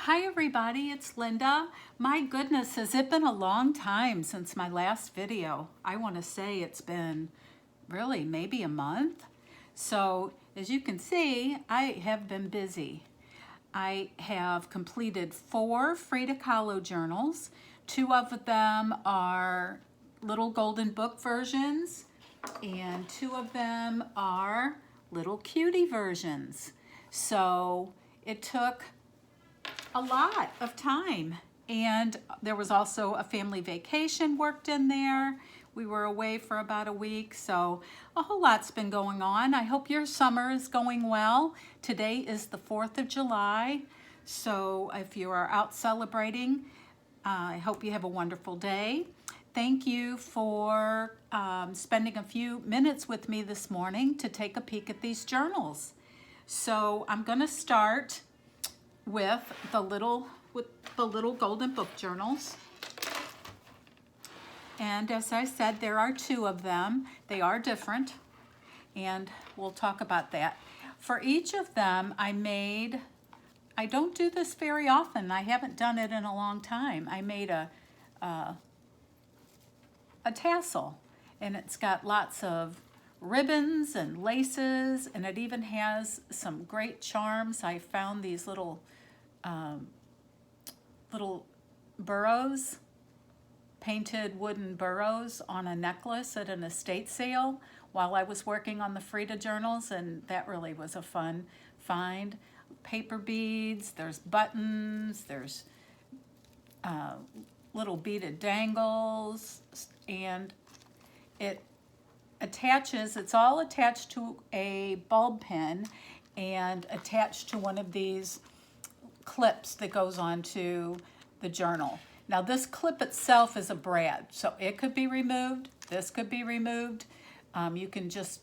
Hi everybody, it's Linda. My goodness, has it been a long time since my last video? I want to say it's been really maybe a month. So as you can see, I have been busy. I have completed 4 Frida Kahlo journals. 2 of them are little golden book versions and 2 of them are little cutie versions. So it took a lot of time, and there was also a family vacation worked in there. We were away for about a week, so a whole lot's been going on. I hope your summer is going well. Today is the 4th of July, so if you are out celebrating, I hope you have a wonderful day. Thank you for spending a few minutes with me this morning to take a peek at these journals. So I'm going to start with the little golden book journals. And as I said, there are 2 of them. They are different, and we'll talk about that. For each of them, I don't do this very often. I haven't done it in a long time. I made a tassel, and it's got lots of ribbons and laces, and it even has some great charms. I found these little burrows, painted wooden burrows on a necklace at an estate sale while I was working on the Frida journals, and that really was a fun find. Paper beads, there's buttons, there's little beaded dangles, and it's all attached to a bulb pin and attached to one of these clips that goes onto the journal. Now this clip itself is a brad, so it could be removed, this could be removed. You can just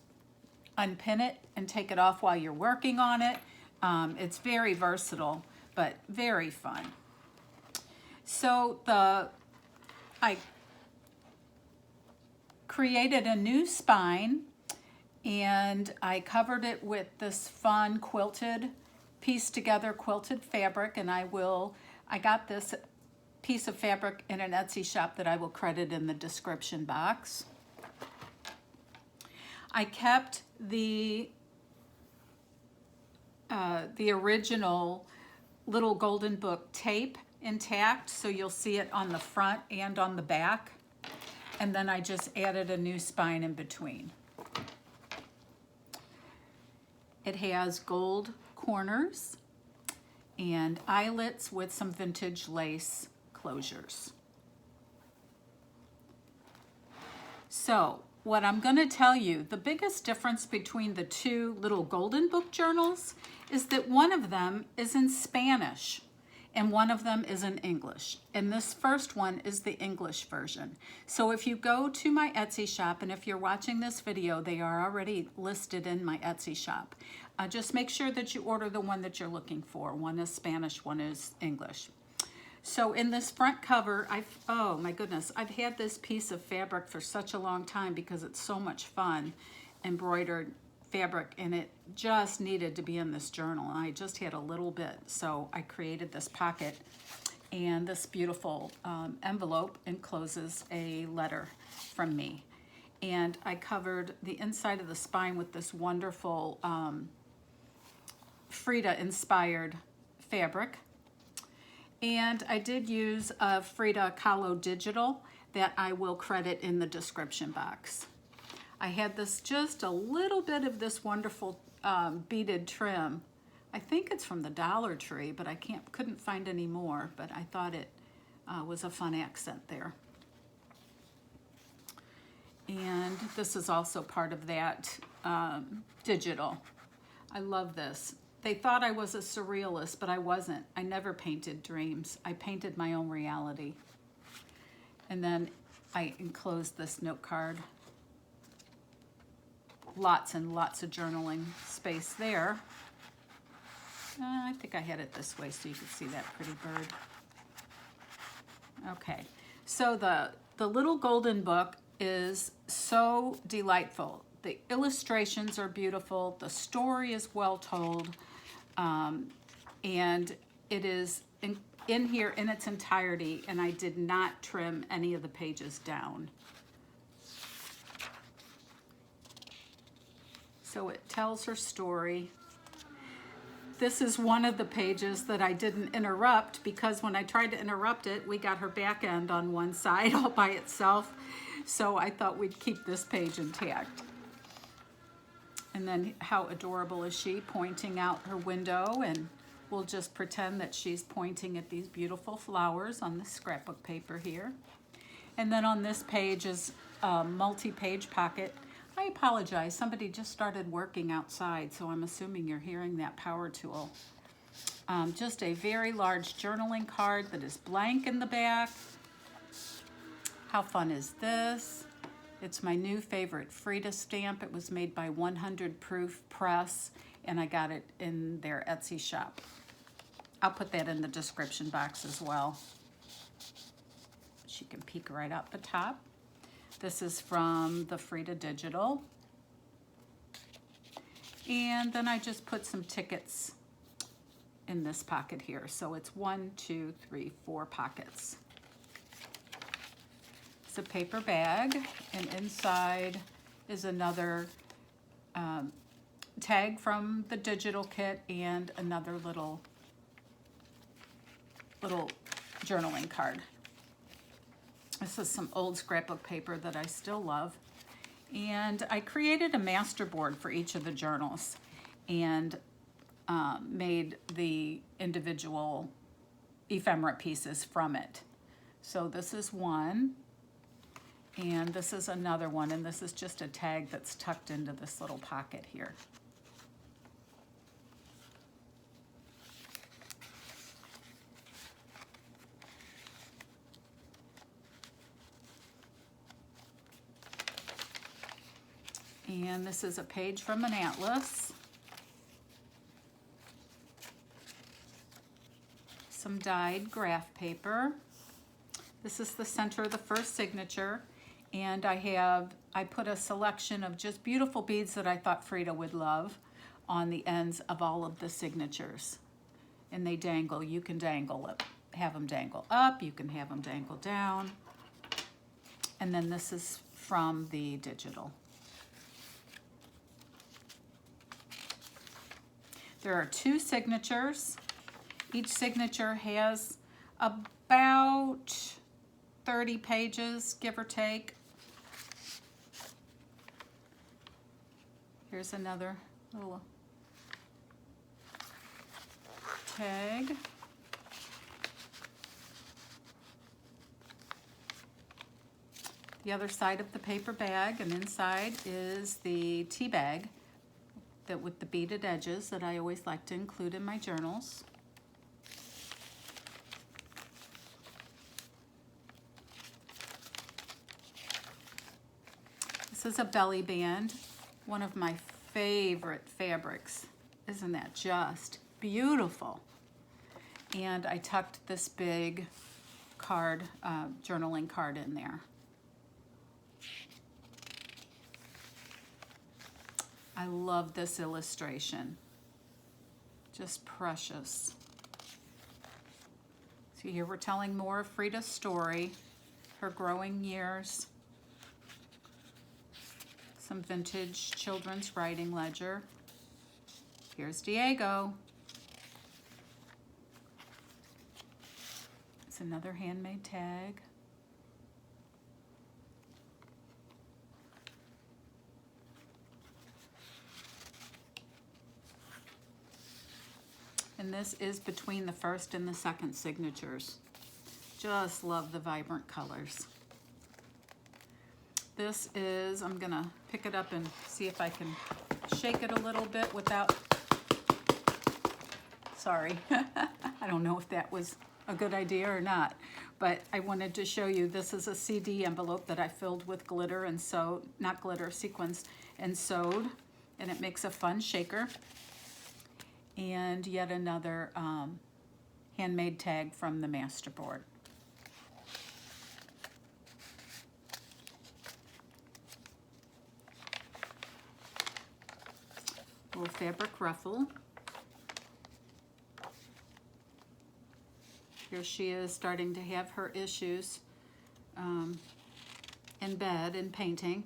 unpin it and take it off while you're working on it. It's very versatile, but very fun. So I created a new spine, and I covered it with this fun pieced together quilted fabric, and I got this piece of fabric in an Etsy shop that I will credit in the description box. I kept the original little golden book tape intact, so you'll see it on the front and on the back, and then I just added a new spine in between. It has gold corners and eyelets with some vintage lace closures. So what I'm going to tell you, the biggest difference between the 2 little golden book journals is that one of them is in Spanish and one of them is in English. And this first one is the English version. So if you go to my Etsy shop, and if you're watching this video, they are already listed in my Etsy shop. Just make sure that you order the one that you're looking for. One is Spanish, one is English. So in this front cover, oh my goodness, I've had this piece of fabric for such a long time because it's so much fun, embroidered fabric, and it just needed to be in this journal. I just had a little bit, so I created this pocket, and this beautiful envelope encloses a letter from me. And I covered the inside of the spine with this wonderful Frida-inspired fabric. And I did use a Frida Kahlo digital that I will credit in the description box. I had just a little bit of this wonderful beaded trim. I think it's from the Dollar Tree, but I couldn't find any more, but I thought it was a fun accent there. And this is also part of that digital. I love this. They thought I was a surrealist, but I wasn't. I never painted dreams. I painted my own reality. And then I enclosed this note card. Lots and lots of journaling space there. I think I had it this way so you could see that pretty bird. Okay, so the little golden book is so delightful. The illustrations are beautiful. The story is well told. And it is in here in its entirety, and I did not trim any of the pages down. So it tells her story. This is one of the pages that I didn't interrupt, because when I tried to interrupt it, we got her back end on one side all by itself. So I thought we'd keep this page intact. And then how adorable is she, pointing out her window, and we'll just pretend that she's pointing at these beautiful flowers on the scrapbook paper here. And then on this page is a multi-page pocket. I apologize, somebody just started working outside, so I'm assuming you're hearing that power tool. Just a very large journaling card that is blank in the back. How fun is this? It's my new favorite Frida stamp. It was made by 100 Proof Press, and I got it in their Etsy shop. I'll put that in the description box as well. She can peek right up the top. This is from the Frida Digital. And then I just put some tickets in this pocket here. So it's 1, 2, 3, 4 pockets. It's a paper bag, and inside is another tag from the digital kit and another little journaling card. This is some old scrapbook paper that I still love. And I created a master board for each of the journals and made the individual ephemera pieces from it. So this is one, and this is another one, and this is just a tag that's tucked into this little pocket here. And this is a page from an atlas. Some dyed graph paper. This is the center of the first signature. And I put a selection of just beautiful beads that I thought Frida would love on the ends of all of the signatures. And they dangle. You can dangle it. Have them dangle up. You can have them dangle down. And then this is from the digital. There are 2 signatures. Each signature has about 30 pages, give or take. Here's another little tag. The other side of the paper bag, and inside is the tea bag with the beaded edges that I always like to include in my journals. This is a belly band, one of my favorite fabrics. Isn't that just beautiful? And I tucked this big card, journaling card in there. I love this illustration. Just precious. So here we're telling more of Frida's story, her growing years. Some vintage children's writing ledger. Here's Diego. It's another handmade tag. And this is between the first and the second signatures. Just love the vibrant colors. This is, I'm gonna pick it up and see if I can shake it a little bit without, sorry. I don't know if that was a good idea or not, but I wanted to show you, this is a CD envelope that I filled with glitter and sewed, not glitter, sequins, and sewed, and it makes a fun shaker. And yet another handmade tag from the master board. Little fabric ruffle. Here she is starting to have her issues in bed and painting.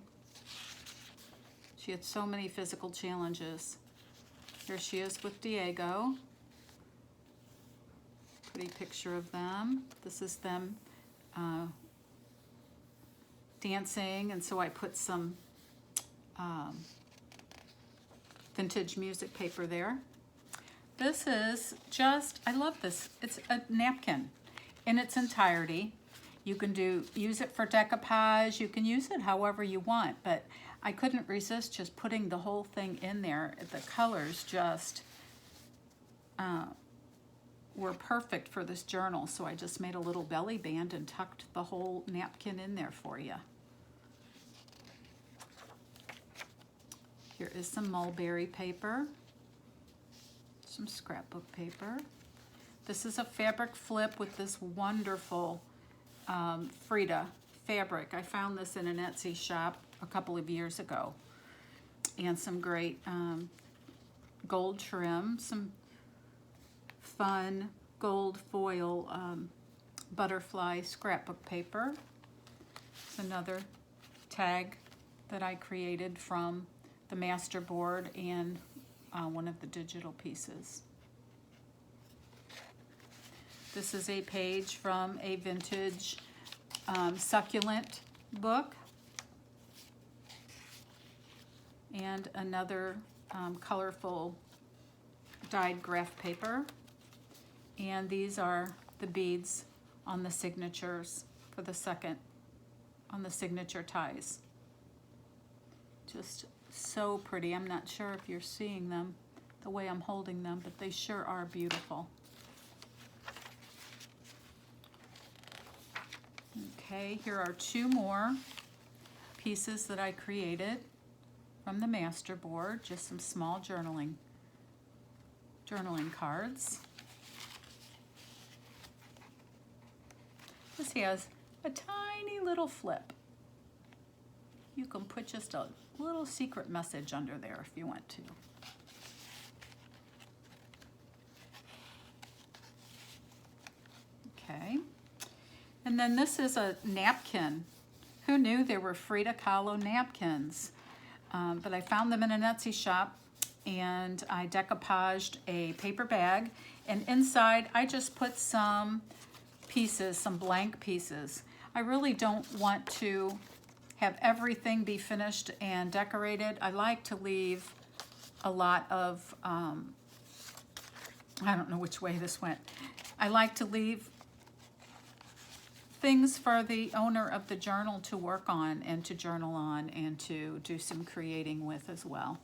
She had so many physical challenges. Here she is with Diego. Pretty picture of them. This is them dancing, and so I put some vintage music paper there. This is just, I love this. It's a napkin in its entirety. You can use it for decoupage. You can use it however you want, but I couldn't resist just putting the whole thing in there. The colors just were perfect for this journal, so I just made a little belly band and tucked the whole napkin in there for you. Here is some mulberry paper, some scrapbook paper. This is a fabric flip with this wonderful Frida fabric. I found this in an Etsy shop a couple of years ago. And some great gold trim, some fun gold foil butterfly scrapbook paper. It's another tag that I created from the master board and one of the digital pieces. This is a page from a vintage succulent book. And another colorful dyed graph paper. And these are the beads on the signatures for the second, on the signature ties. Just so pretty. I'm not sure if you're seeing them the way I'm holding them, but they sure are beautiful. Okay, here are two more pieces that I created from the master board, just some small journaling cards. This has a tiny little flip. You can put just a little secret message under there if you want to. Okay, and then this is a napkin. Who knew there were Frida Kahlo napkins? But I found them in an Etsy shop, and I decoupaged a paper bag, and inside I just put some pieces, some blank pieces. I really don't want to have everything be finished and decorated. I like to leave a lot of, I don't know which way this went. I like to leave things for the owner of the journal to work on and to journal on and to do some creating with as well.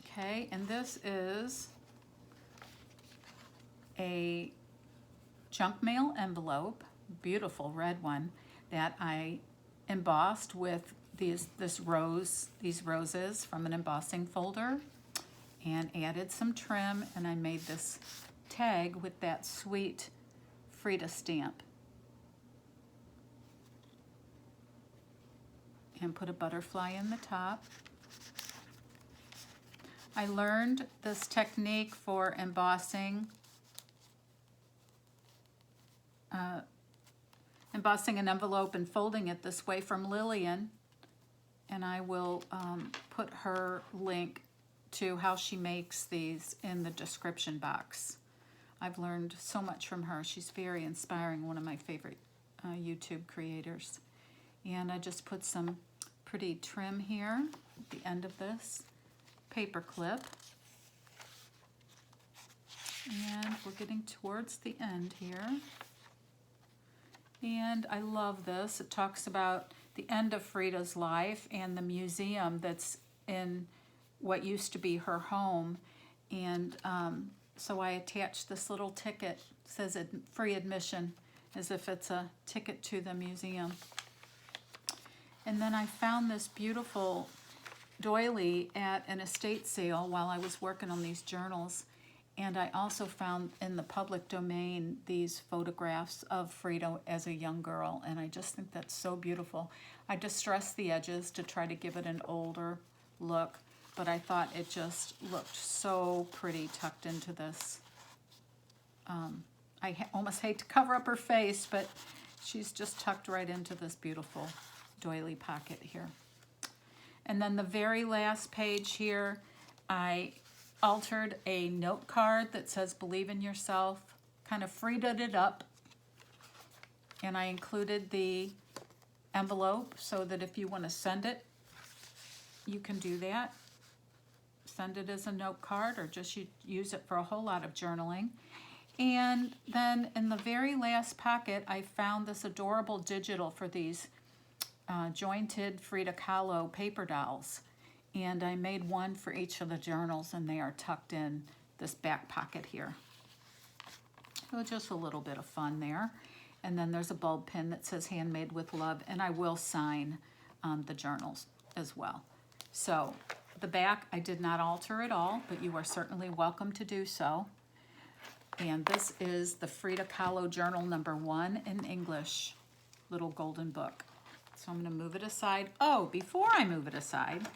Okay, and this is a junk mail envelope, beautiful red one, that I embossed with these roses from an embossing folder, and added some trim, and I made this tag with that sweet Frida stamp. And put a butterfly in the top. I learned this technique for embossing an envelope and folding it this way from Lillian, and I will put her link to how she makes these in the description box. I've learned so much from her. She's very inspiring, one of my favorite YouTube creators. And I just put some pretty trim here at the end of this paper clip. And we're getting towards the end here. And I love this. It talks about the end of Frida's life and the museum that's in what used to be her home. And so I attached this little ticket. It says free admission, as if it's a ticket to the museum. And then I found this beautiful doily at an estate sale while I was working on these journals. And I also found in the public domain these photographs of Frida as a young girl, and I just think that's so beautiful. I distressed the edges to try to give it an older look, but I thought it just looked so pretty tucked into this. I almost hate to cover up her face, but she's just tucked right into this beautiful doily pocket here. And then the very last page here, I altered a note card that says believe in yourself, kind of Frida'd it up, and I included the envelope so that if you want to send it, you can do that. Send it as a note card or just use it for a whole lot of journaling. And then in the very last pocket, I found this adorable digital for these jointed Frida Kahlo paper dolls. And I made one for each of the journals, and they are tucked in this back pocket here. So just a little bit of fun there. And then there's a bulb pin that says handmade with love, and I will sign the journals as well. So the back I did not alter at all, but you are certainly welcome to do so. And this is the Frida Kahlo Journal #1 in English, little golden book. So I'm going to move it aside. Oh, before I move it aside,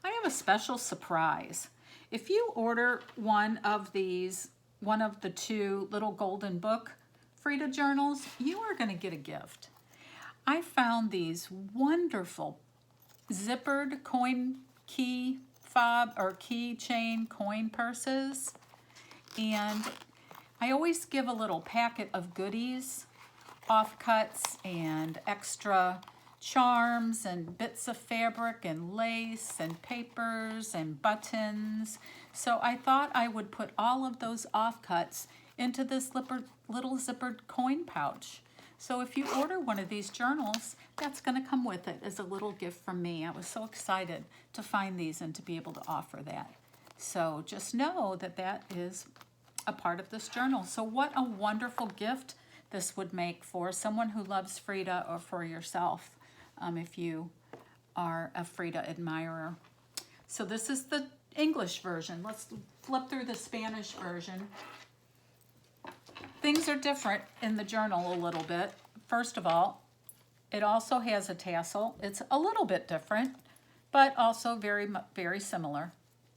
I have a special surprise. If you order one of these, one of the 2 little golden book Frida journals, you are going to get a gift. I found these wonderful zippered coin key fob or keychain coin purses, and I always give a little packet of goodies, offcuts and extra charms and bits of fabric and lace and papers and buttons. So I thought I would put all of those offcuts into this little zippered coin pouch. So if you order one of these journals, that's going to come with it as a little gift from me. I was so excited to find these and to be able to offer that. So just know that that is a part of this journal. So what a wonderful gift this would make for someone who loves Frida or for yourself if you are a Frida admirer. So this is the English version. Let's flip through the Spanish version. Things are different in the journal a little bit. First of all, it also has a tassel. It's a little bit different, but also very, very similar.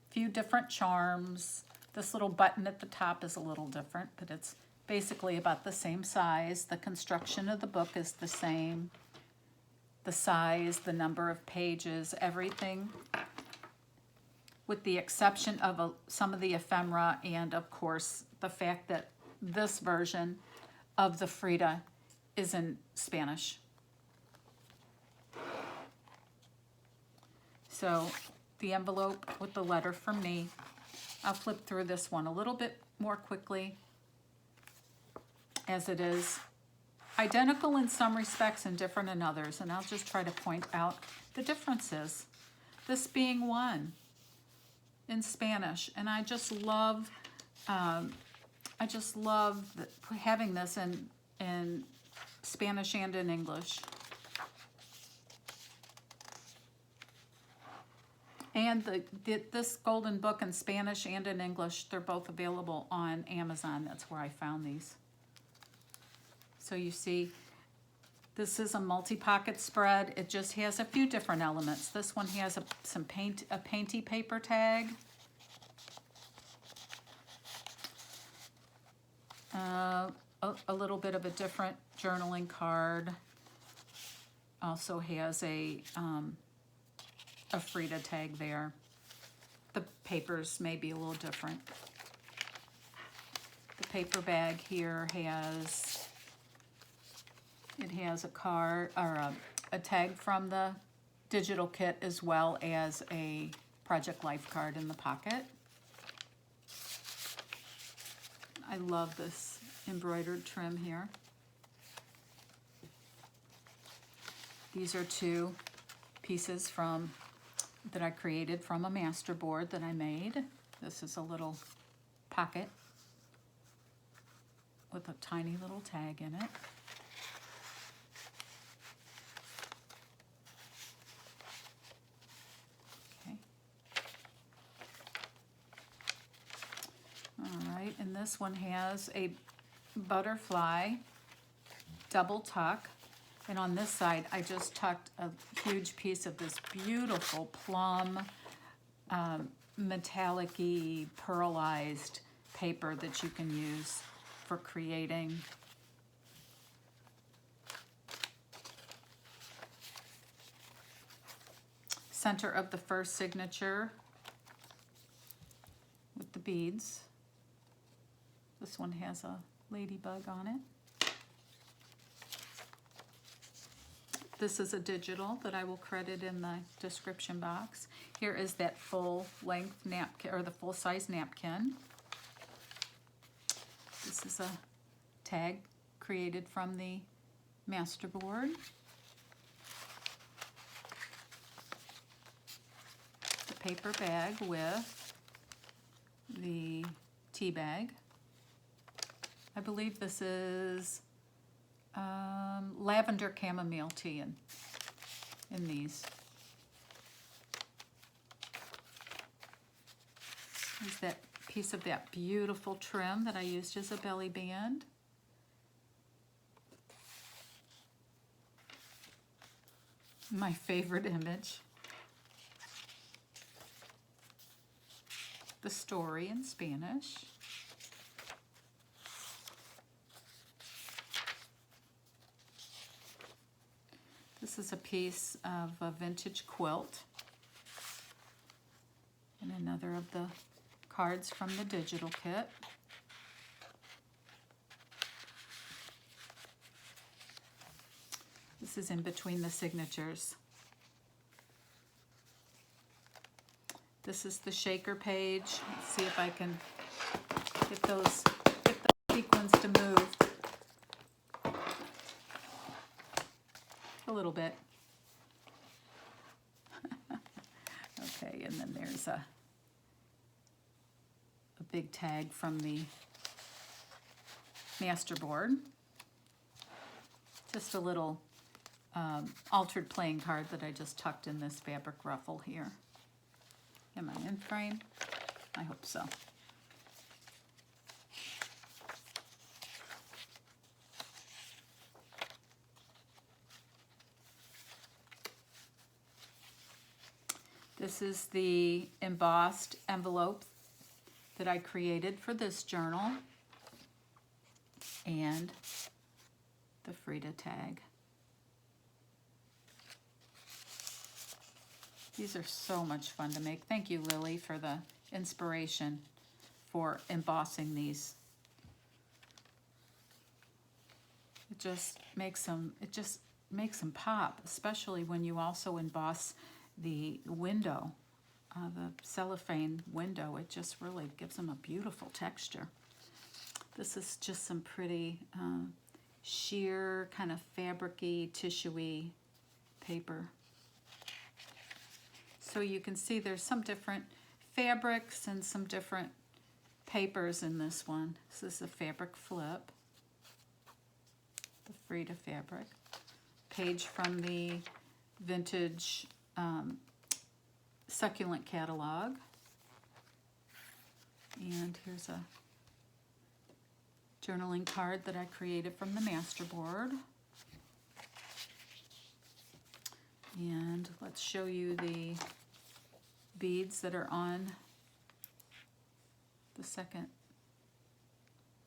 A few different charms. This little button at the top is a little different, but it's basically about the same size. The construction of the book is the same. The size, the number of pages, everything, with the exception of some of the ephemera and, of course, the fact that this version of the Frida is in Spanish. So the envelope with the letter from me. I'll flip through this one a little bit more quickly, as it is identical in some respects and different in others, and I'll just try to point out the differences. This being one in Spanish, and I just love having this in Spanish and in English. And this golden book in Spanish and in English, they're both available on Amazon. That's where I found these. So you see, this is a multi-pocket spread. It just has a few different elements. This one has a painty paper tag. A little bit of a different journaling card. Also has a Frida tag there. The papers may be a little different. The paper bag here has a card or a tag from the digital kit, as well as a Project Life card in the pocket. I love this embroidered trim here. These are 2 pieces that I created from a master board that I made. This is a little pocket with a tiny little tag in it. Okay. All right, and this one has a butterfly double tuck. And on this side, I just tucked a huge piece of this beautiful plum metallic-y, pearlized paper that you can use for creating. Center of the first signature with the beads. This one has a ladybug on it. This is a digital that I will credit in the description box. Here is that full length napkin, or the full size napkin. This is a tag created from the masterboard. The paper bag with the tea bag. I believe this is lavender chamomile tea in these. There's that piece of that beautiful trim that I used as a belly band. My favorite image. The story in Spanish. This is a piece of a vintage quilt. And another of the cards from the digital kit. This is in between the signatures. This is the shaker page. Let's see if I can get the sequins to move a little bit. Okay, and then there's a big tag from the masterboard. Just a little altered playing card that I just tucked in this fabric ruffle here. Am I in frame? I hope so. This is the embossed envelope that I created for this journal, and the Frida tag. These are so much fun to make. Thank you, Lily, for the inspiration for embossing these. It just makes them pop, especially when you also emboss the window, the cellophane window. It just really gives them a beautiful texture. This is just some pretty sheer, kind of fabric-y, tissue-y paper. So you can see there's some different fabrics and some different papers in this one. This is a fabric flip, the Frida fabric. Page from the vintage succulent catalog. And here's a journaling card that I created from the masterboard. And let's show you the beads that are on the second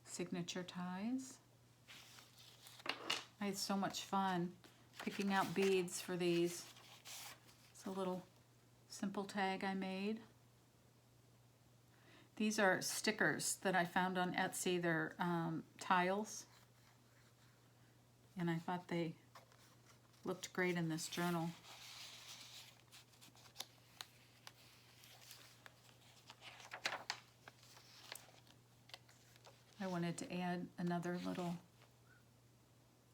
signature ties. I had so much fun picking out beads for these. It's a little simple tag I made. These are stickers that I found on Etsy. They're tiles, and I thought they looked great in this journal. I wanted to add another little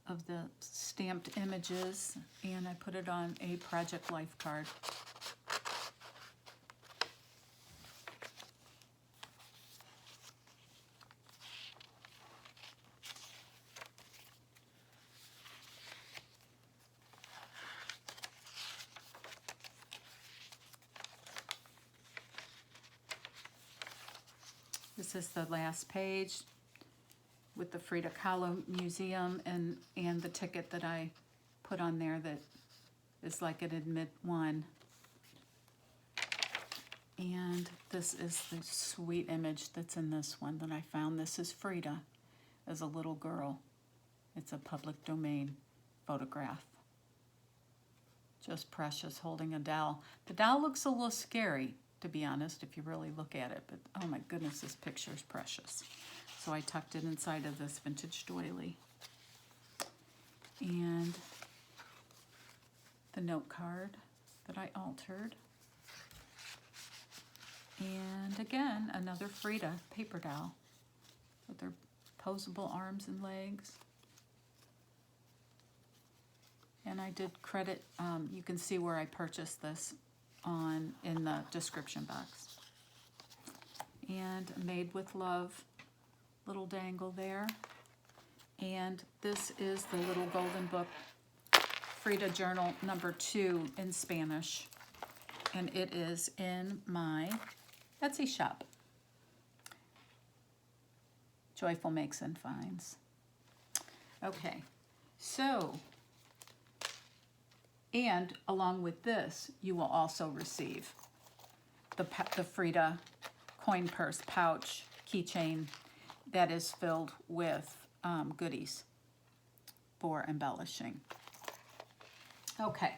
of the stamped images, and I put it on a Project Life card. This is the last page with the Frida Kahlo Museum and the ticket that I put on there that is like an admit one. And this is the sweet image that's in this one that I found. This is Frida as a little girl. It's a public domain photograph. Just precious, holding a doll. The doll looks a little scary, to be honest, if you really look at it. But oh my goodness, this picture is precious. So I tucked it inside of this vintage doily. And the note card that I altered. And again, another Frida paper doll with their posable arms and legs. And I did credit, you can see where I purchased this in the description box. And Made with Love, little dangle there. And this is the little golden book, Frida Journal number 2 in Spanish. And it is in my Etsy shop. Joyful Makes and Finds. Okay, so, and along with this, you will also receive the Frida coin purse pouch keychain that is filled with goodies for embellishing. Okay,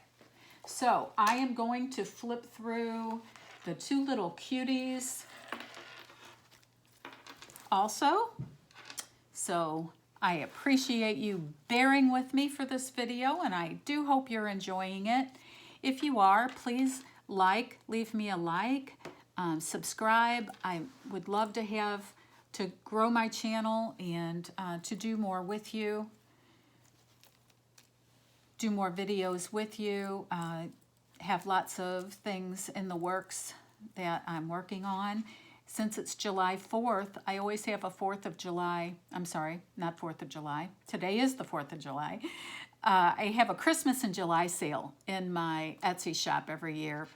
so I am going to flip through the 2 little cuties also. So I appreciate you bearing with me for this video, and I do hope you're enjoying it. If you are, please leave me a like, subscribe. I would love to grow my channel and to do more with you, do more videos with you, have lots of things in the works that I'm working on. Since it's July 4th, I always have a 4th of July, I'm sorry, not 4th of July. Today is the 4th of July. I have a Christmas in July sale in my Etsy shop every year.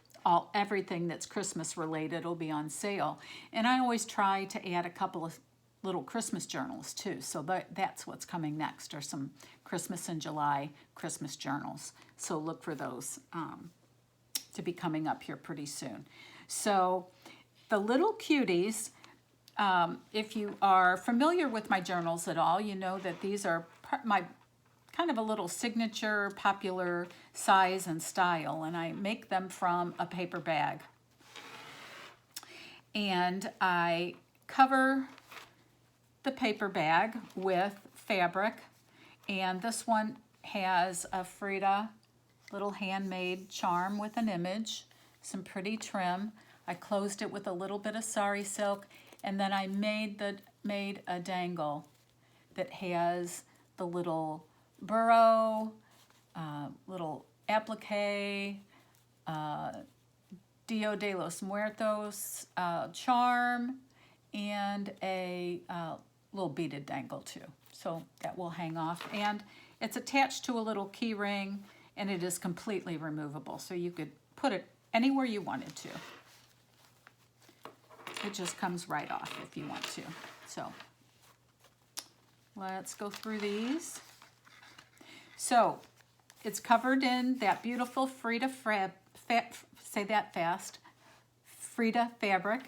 Everything that's Christmas related will be on sale. And I always try to add a couple of little Christmas journals too. So that's what's coming next, are some Christmas in July Christmas journals. So look for those to be coming up here pretty soon. So the little cuties, if you are familiar with my journals at all, you know that these are my kind of a little signature popular size and style, and I make them from a paper bag. And I cover the paper bag with fabric, and this one has a Frida little handmade charm with an image, some pretty trim. I closed it with a little bit of sari silk, and then I made a dangle that has the little burrow, little applique, Dia de los Muertos charm, and a little beaded dangle too. So that will hang off, and it's attached to a little key ring, and it is completely removable. So you could put it anywhere you wanted to. It just comes right off if you want to. So let's go through these. So it's covered in that beautiful Frida Frida fabric,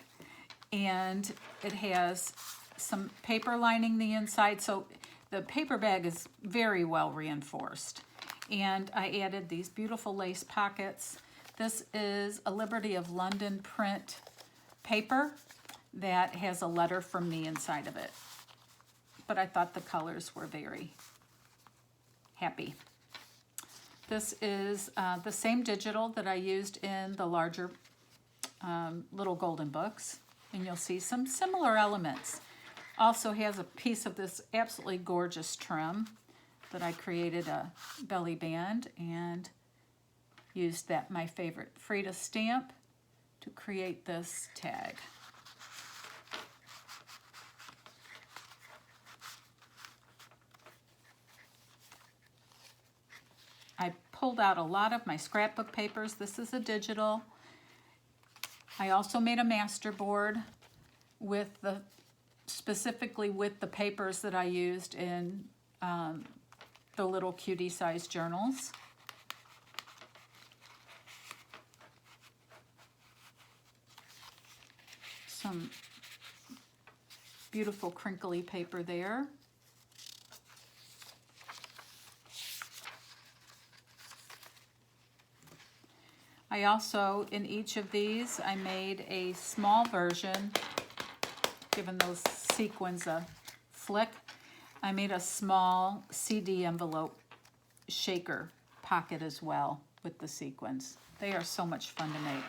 and it has some paper lining the inside. So the paper bag is very well reinforced. And I added these beautiful lace pockets. This is a Liberty of London print paper that has a letter from me inside of it. But I thought the colors were very happy. This is the same digital that I used in the larger little golden books, and you'll see some similar elements. Also has a piece of this absolutely gorgeous trim that I created a belly band and used my favorite Frida stamp to create this tag. I pulled out a lot of my scrapbook papers. This is a digital. I also made a master board with specifically with the papers that I used in the little cutie size journals. some beautiful crinkly paper there. I also, in each of these, I made a small version, giving those sequins a flick. I made a small CD envelope shaker pocket as well with the sequins. They are so much fun to make.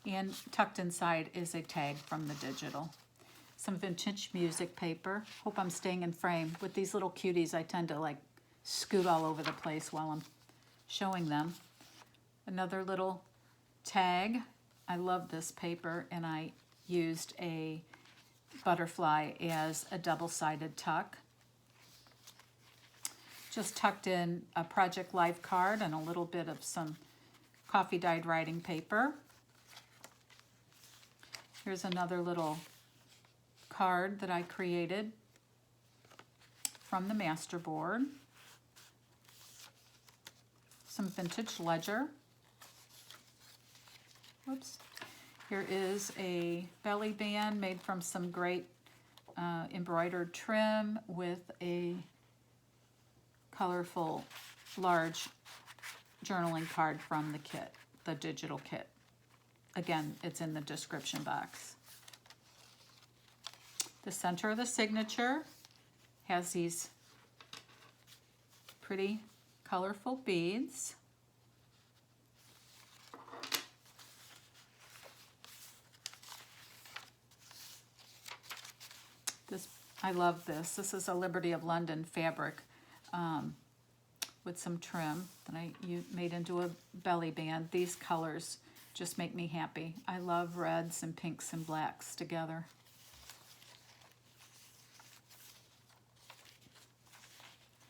And tucked inside is a tag from the digital. Some vintage music paper. Hope I'm staying in frame. With these little cuties, I tend to like scoot all over the place while I'm showing them. Another little tag. I love this paper, and I used a butterfly as a double-sided tuck. Just tucked in a Project Life card and a little bit of some coffee dyed writing paper. Here's another little card that I created from the master board. Some vintage ledger. Whoops. Here is a belly band made from some great embroidered trim with a colorful large journaling card from the kit, the digital kit. Again, it's in the description box. The center of the signature has these pretty colorful beads. I love this. This is a Liberty of London fabric with some trim that I made into a belly band. These colors just make me happy. I love reds and pinks and blacks together.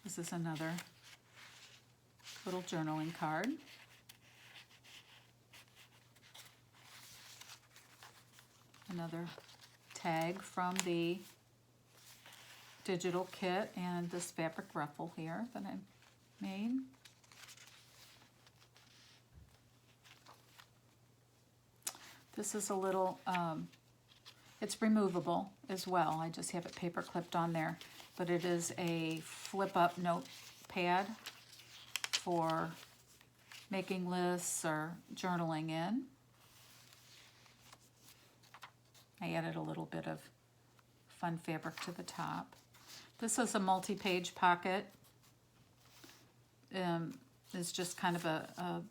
This is another little journaling card. Another tag from the digital kit, and this fabric ruffle here that I made. This is a little, it's removable as well. I just have it paper clipped on there, but it is a flip up notepad for making lists or journaling in. I added a little bit of fun fabric to the top. This is a multi-page pocket. It's just kind of a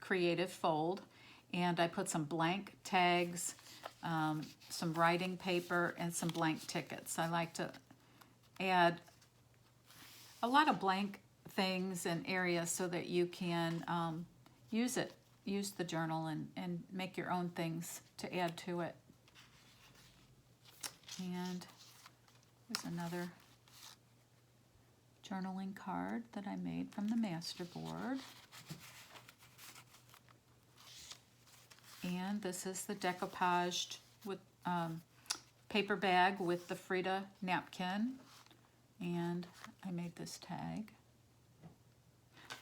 creative fold. And I put some blank tags, some writing paper, and some blank tickets. I like to add a lot of blank things and areas so that you can use the journal and make your own things to add to it. And there's another journaling card that I made from the master board. And this is the decoupaged with paper bag with the Frida napkin. And I made this tag.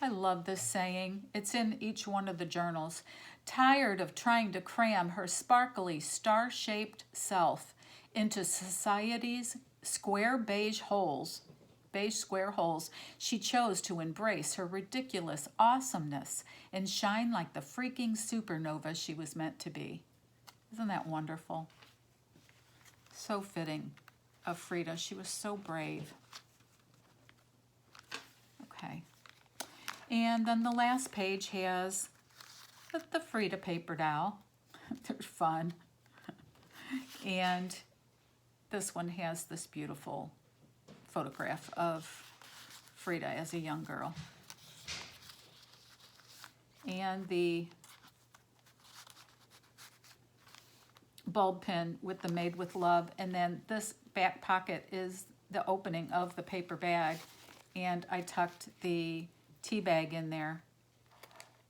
I love this saying. It's in each one of the journals. Tired of trying to cram her sparkly, star-shaped self into society's square beige square holes, she chose to embrace her ridiculous awesomeness and shine like the freaking supernova she was meant to be. Isn't that wonderful? So fitting of Frida. She was so brave. Okay. And then the last page has the Frida paper doll. They're fun. And this one has this beautiful photograph of Frida as a young girl. And the bulb pin with the Made with Love. And then this back pocket is the opening of the paper bag. And I tucked the tea bag in there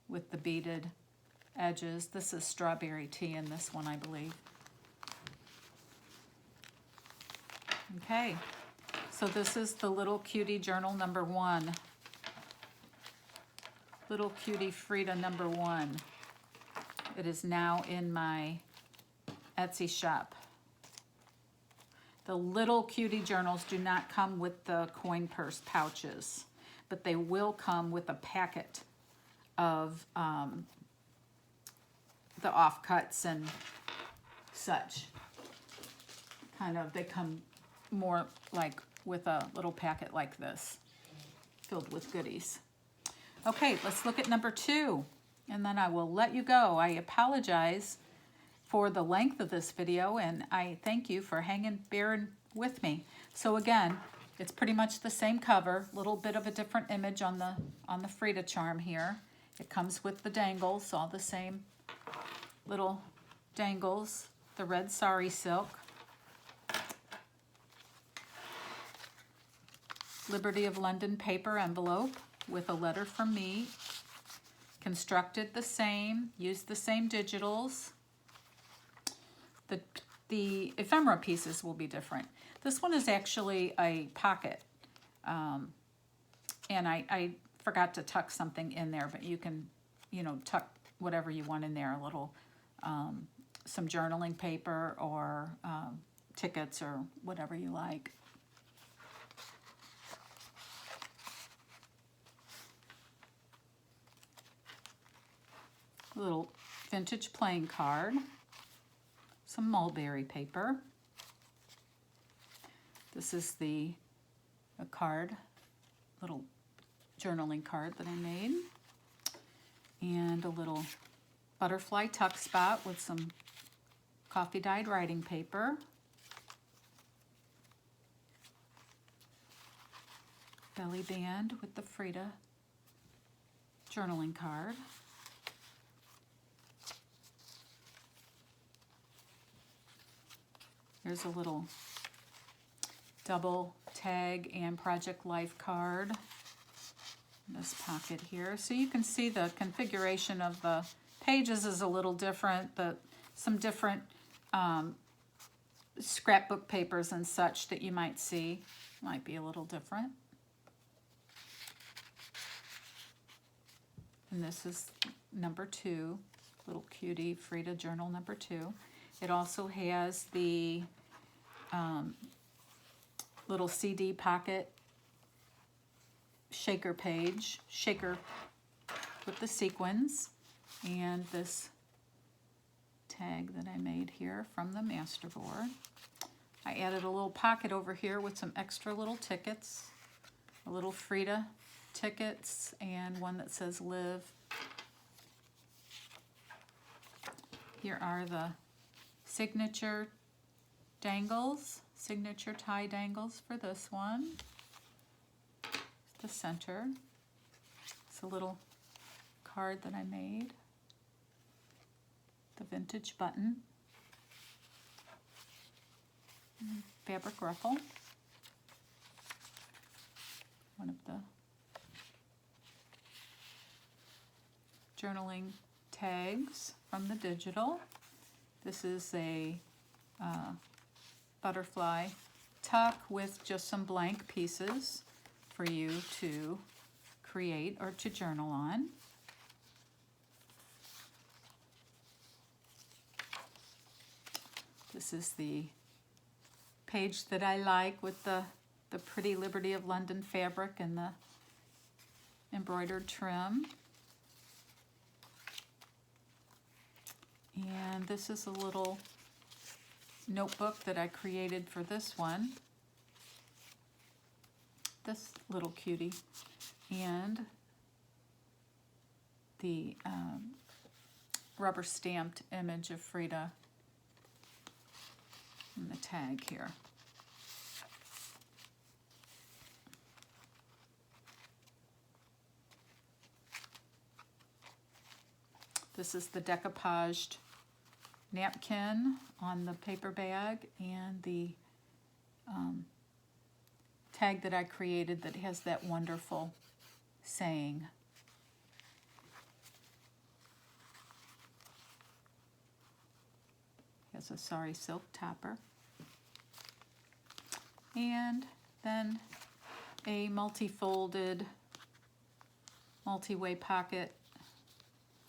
with the beaded edges. This is strawberry tea in this one, I believe. Okay. So this is the Little Cutie Journal number 1. Little Cutie Frida number 1. It is now in my Etsy shop. The little Cutie journals do not come with the coin purse pouches, but they will come with a packet of the offcuts and such. Kind of, they come more like with a little packet like this, filled with goodies. Okay, let's look at number 2, and then I will let you go. I apologize for the length of this video, and I thank you for bearing with me. So again, it's pretty much the same cover, little bit of a different image on the Frida charm here. It comes with the dangles, all the same little dangles, the red sari silk, Liberty of London paper envelope with a letter from me, constructed the same, used the same digitals. The ephemera pieces will be different. This one is actually a pocket, and I forgot to tuck something in there, but you can, tuck whatever you want in there, a little, some journaling paper or tickets or whatever you like. A little vintage playing card, some mulberry paper. This is a card, little journaling card that I made, and a little butterfly tuck spot with some coffee dyed writing paper, belly band with the Frida journaling card, here's a little double tag and project life card in this pocket here. So you can see the configuration of the pages is a little different, some different scrapbook papers and such that you might see might be a little different. And this is number 2, little Cutie Frida journal number 2. It also has the little CD pocket shaker with the sequins, and this tag that I made here from the masterboard. I added a little pocket over here with some extra little tickets, a little Frida tickets and one that says live. Here are the signature dangles, signature tie dangles for this one. The center. It's a little card that I made. The vintage button. Fabric ruffle. One of the journaling tags from the digital. This is a butterfly tuck with just some blank pieces for you to create or to journal on. This is the page that I like with the pretty Liberty of London fabric and the embroidered trim. And this is a little notebook that I created for this one. This little cutie. And the rubber stamped image of Frida and the tag here. This is the decoupaged napkin on the paper bag and the tag that I created that has that wonderful saying. Has a sari silk topper. And then a multi-folded, multi-way pocket.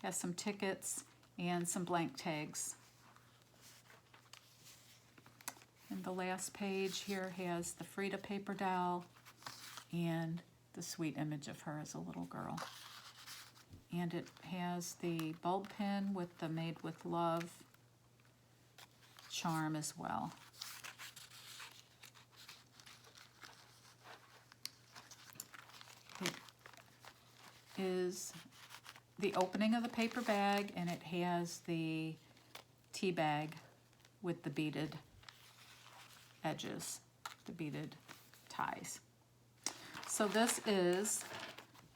Has some tickets and some blank tags. And the last page here has the Frida paper doll and the sweet image of her as a little girl. And it has the bulb pin with the Made with Love charm as well. It is the opening of the paper bag, and it has the tea bag with the beaded edges, the beaded ties. So this is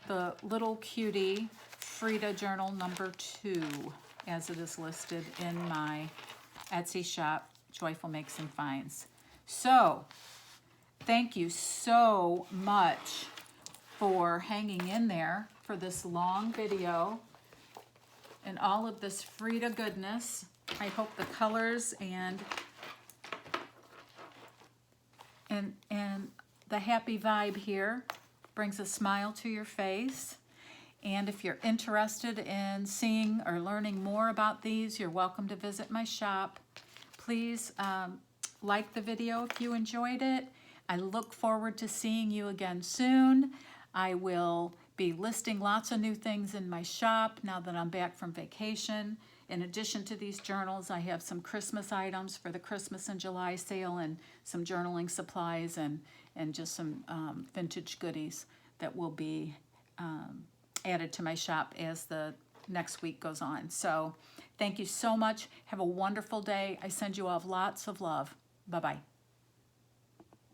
the Little Cutie Frida Journal number 2, as it is listed in my Etsy shop, Joyful Makes and Finds. So, thank you so much for hanging in there for this long video and all of this Frida goodness. I hope the colors and the happy vibe here brings a smile to your face. And if you're interested in seeing or learning more about these, you're welcome to visit my shop. Please like the video if you enjoyed it. I look forward to seeing you again soon. I will be listing lots of new things in my shop now that I'm back from vacation. In addition to these journals, I have some Christmas items for the Christmas and July sale, and some journaling supplies, and just some vintage goodies that will be added to my shop as the next week goes on. So thank you so much. Have a wonderful day. I send you all lots of love. Bye-bye.